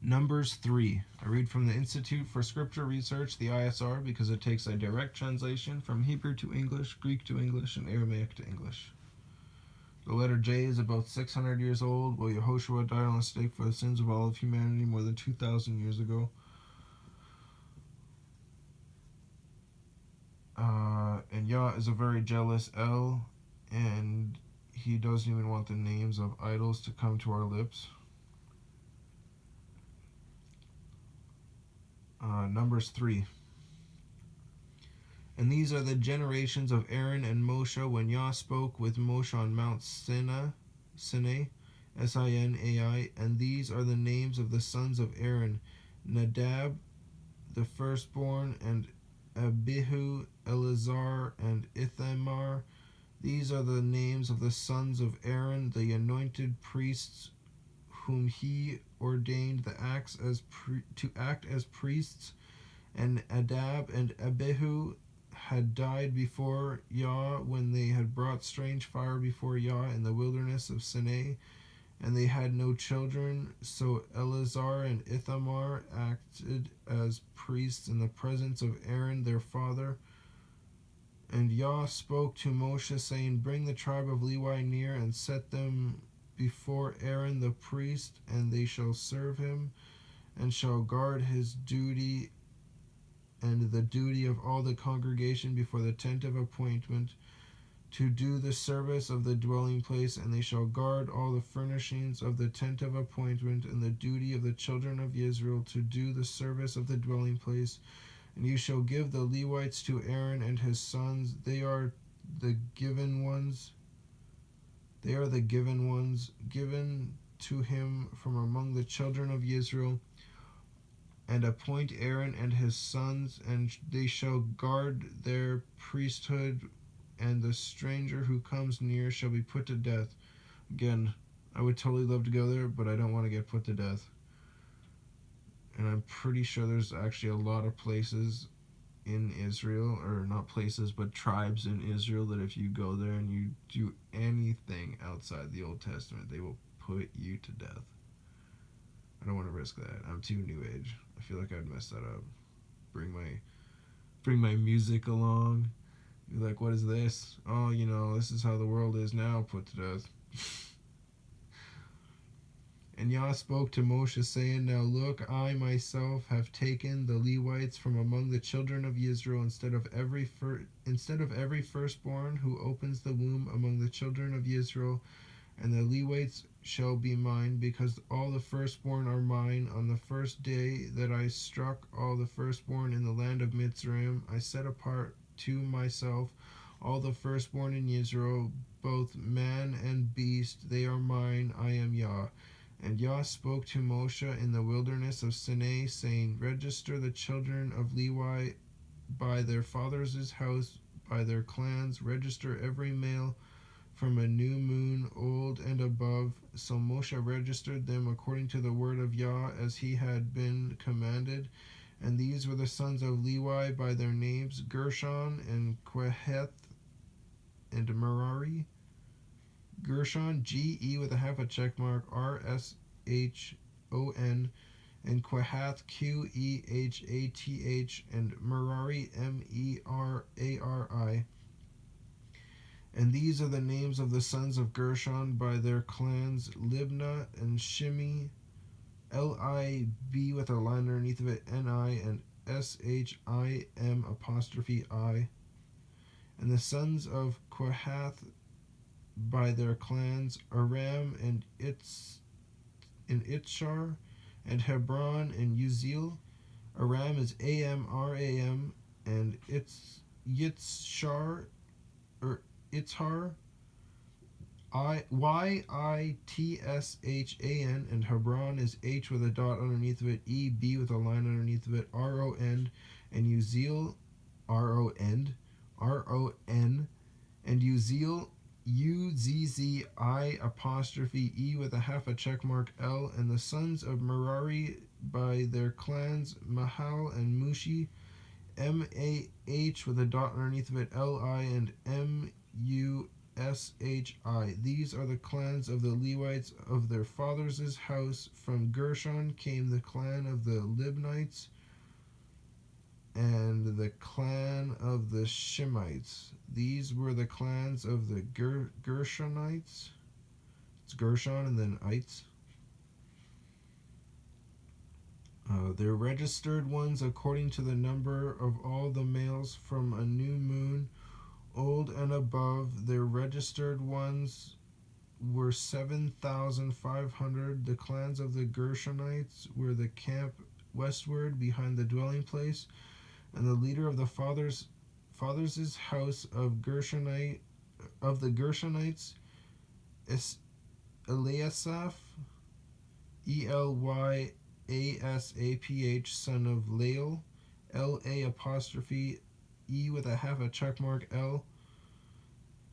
Numbers 3. I read from the Institute for Scripture Research, the ISR, because it takes a direct translation from Hebrew to English, Greek to English, and Aramaic to English. The letter J is about 600 years old, while Yehoshua died on a stake for the sins of all of humanity more than 2,000 years ago. And Yah is a very jealous El, and he doesn't even want the names of idols to come to our lips. Numbers 3. And these are the generations of Aaron and Moshe when Yah spoke with Moshe on Mount Sinai, Sinai, and these are the names of the sons of Aaron: Nadab, the firstborn, and Abihu, Eleazar, and Ithamar. These are the names of the sons of Aaron, the anointed priests, whom he ordained to act as priests. And Nadab and Abihu had died before Yah when they had brought strange fire before Yah in the wilderness of Sinai, and they had no children. So Eleazar and Ithamar acted as priests in the presence of Aaron their father. And Yah spoke to Moshe, saying, Bring the tribe of Levi near, and set them before Aaron the priest, and they shall serve him, and shall guard his duty and the duty of all the congregation before the tent of appointment, to do the service of the dwelling place, and they shall guard all the furnishings of the tent of appointment, and the duty of the children of Israel to do the service of the dwelling place. And you shall give the Levites to Aaron and his sons. They are the given ones, given to him from among the children of Israel. And appoint Aaron and his sons, and they shall guard their priesthood, and the stranger who comes near shall be put to death. Again, I would totally love to go there, but I don't want to get put to death. And I'm pretty sure there's actually a lot of places in Israel, or not places, but tribes in Israel, that if you go there and you do anything outside the Old Testament, they will put you to death. I don't want to risk that. I'm too new age. I feel like I'd mess that up. Bring my music along. Be like, what is this? Oh, this is how the world is now. Put to death. And Yah spoke to Moshe, saying, Now look, I myself have taken the Levites from among the children of Israel instead of every firstborn who opens the womb among the children of Israel, and the Levites shall be mine, because all the firstborn are mine. On the first day that I struck all the firstborn in the land of Mitzrayim, I set apart to myself all the firstborn in Israel, both man and beast. They are mine. I am Yah. And Yah spoke to Moshe in the wilderness of Sinai, saying, Register the children of Levi by their father's house, by their clans. Register every male from a new moon old and above. So Moshe registered them according to the word of Yah, as he had been commanded. And these were the sons of Levi by their names: Gershon and Kohath and Merari. Gershon, G-E with a half a check mark, R-S-H-O-N, and Kohath, Q-E-H-A-T-H, and Merari, M-E-R-A-R-I. And these are the names of the sons of Gershon by their clans: Libnah and Shimi, L-I-B with a line underneath of it, N-I, and S-H-I-M apostrophe I. And the sons of Kohath by their clans: Aram and Itshar, and Hebron and Uzziel. Aram is A-M-R-A-M, and Yitzhar, or Itzhar, Y-I-T-S-H-A-N, and Hebron is H with a dot underneath of it, E-B with a line underneath of it, R-O-N, and Uzziel, R-O-N, and Uzziel, U-Z-Z-I apostrophe E with a half a check mark L. And the sons of Merari by their clans: Mahal and Mushi, M-A-H with a dot underneath of it, L-I, and M-U These are the clans of the Levites of their fathers' house. From Gershon came the clan of the Libnites and the clan of the Shemites. These were the clans of the Gershonites. It's Gershon and then ites. Their registered ones according to the number of all the males from a new moon, old and above. Their registered ones were 7,500. The clans of the Gershonites were the camp westward behind the dwelling place, and the leader of the father's house of the Gershonites is Eliasaph, Elyasaph, son of Lael, LA' with a half a check mark L.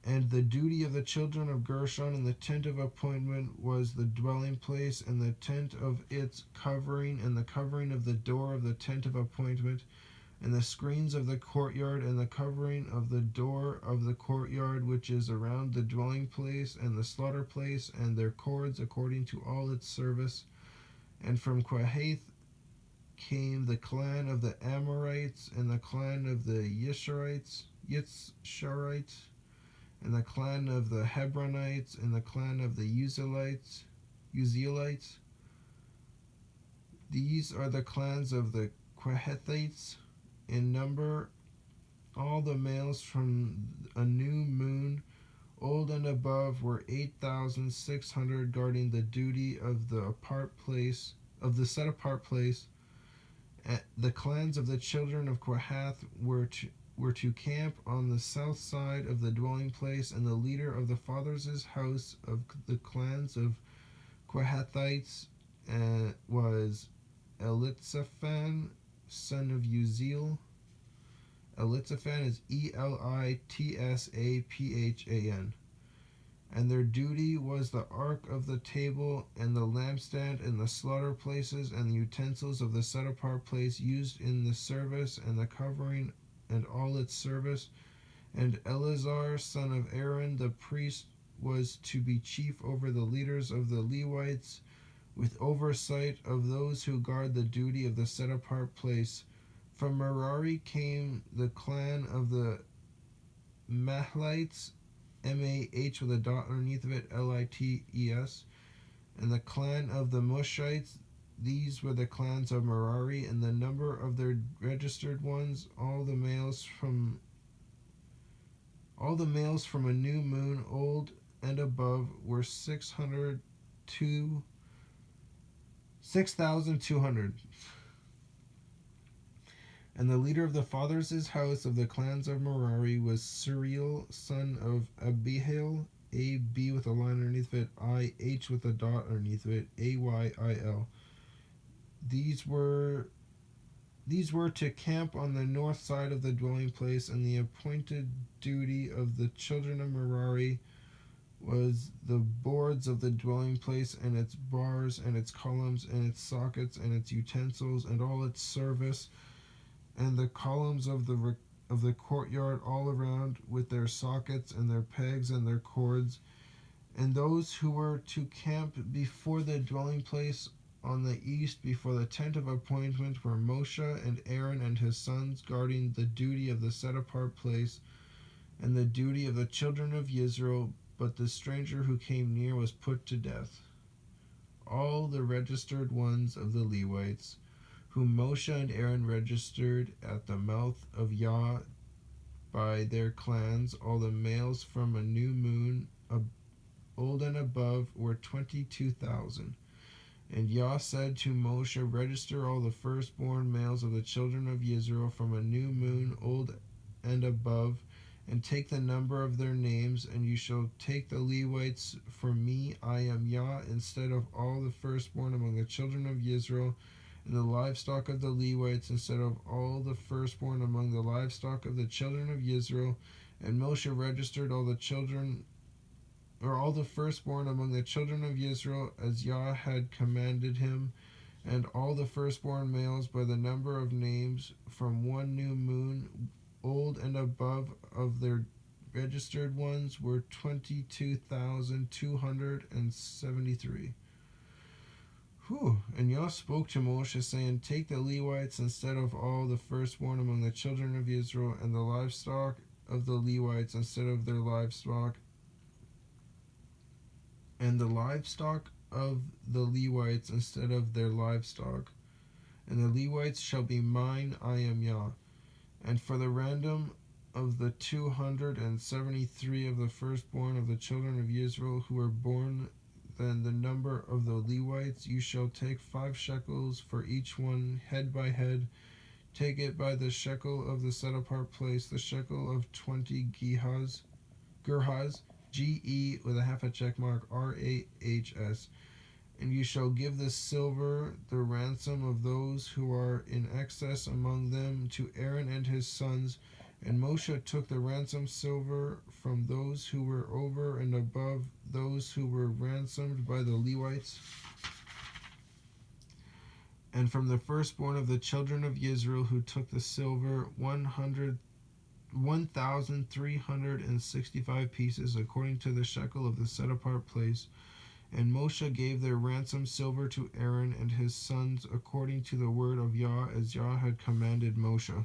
And the duty of the children of Gershon in the tent of appointment was the dwelling place and the tent of its covering and the covering of the door of the tent of appointment and the screens of the courtyard and the covering of the door of the courtyard which is around the dwelling place and the slaughter place and their cords according to all its service. And from Kohath came the clan of the Amorites and the clan of the Yisharites, and the clan of the Hebronites and the clan of the Uzzielites. These are the clans of the Kohathites. In number, all the males from a new moon, old and above, were 8,600, guarding the duty of the set apart place. The clans of the children of Kohath were to camp on the south side of the dwelling place, and the leader of the father's house of the clans of Kohathites was Elitzaphan, son of Uzziel. Elitzaphan is Elitzaphan. And their duty was the ark of the table and the lampstand and the slaughter places and the utensils of the set apart place used in the service and the covering and all its service. And Eleazar, son of Aaron, the priest, was to be chief over the leaders of the Levites, with oversight of those who guard the duty of the set apart place. From Merari came the clan of the Mahlites, Mah with a dot underneath of it, Lites, and the clan of the Mushites. These were the clans of Merari, and the number of their registered ones, all the males from a new moon, old and above, were 6,200. And the leader of the father's house of the clans of Merari was Suriel, son of Abihail, A-B with a line underneath of it, I-H with a dot underneath of it, A-Y-I-L. These were to camp on the north side of the dwelling place, and the appointed duty of the children of Merari was the boards of the dwelling place and its bars and its columns and its sockets and its utensils and all its service, and the columns of the courtyard all around with their sockets and their pegs and their cords. And those who were to camp before the dwelling place on the east before the tent of appointment were Moshe and Aaron and his sons, guarding the duty of the set apart place and the duty of the children of Israel. But the stranger who came near was put to death. All the registered ones of the Levites, whom Moshe and Aaron registered at the mouth of Yah by their clans, all the males from a new moon, old and above, were 22,000. And Yah said to Moshe, register all the firstborn males of the children of Israel from a new moon, old and above, and take the number of their names, and you shall take the Levites for me. I am Yah, instead of all the firstborn among the children of Israel, and the livestock of the Levites, instead of all the firstborn among the livestock of the children of Israel. And Moshe registered all the firstborn among the children of Israel, as Yah had commanded him, and all the firstborn males by the number of names from one new moon, old and above, of their registered ones were 22,273. And Yah spoke to Moshe, saying, Take the Levites instead of all the firstborn among the children of Israel, and the livestock of the Levites instead of their livestock, and the livestock of the Levites instead of their livestock. And the Levites shall be mine, I am Yah. And for the random of the 273 of the firstborn of the children of Israel who were born, then the number of the Levites, you shall take 5 shekels for each one, head by head. Take it by the shekel of the set apart place, the shekel of 20 gerhas, GE with a half a check mark, RAHS. And you shall give the silver, the ransom of those who are in excess among them, to Aaron and his sons. And Moshe took the ransom silver from those who were over and above those who were ransomed by the Levites, and from the firstborn of the children of Israel who took the silver, 1,365 pieces, according to the shekel of the set apart place. And Moshe gave their ransom silver to Aaron and his sons, according to the word of Yah, as Yah had commanded Moshe.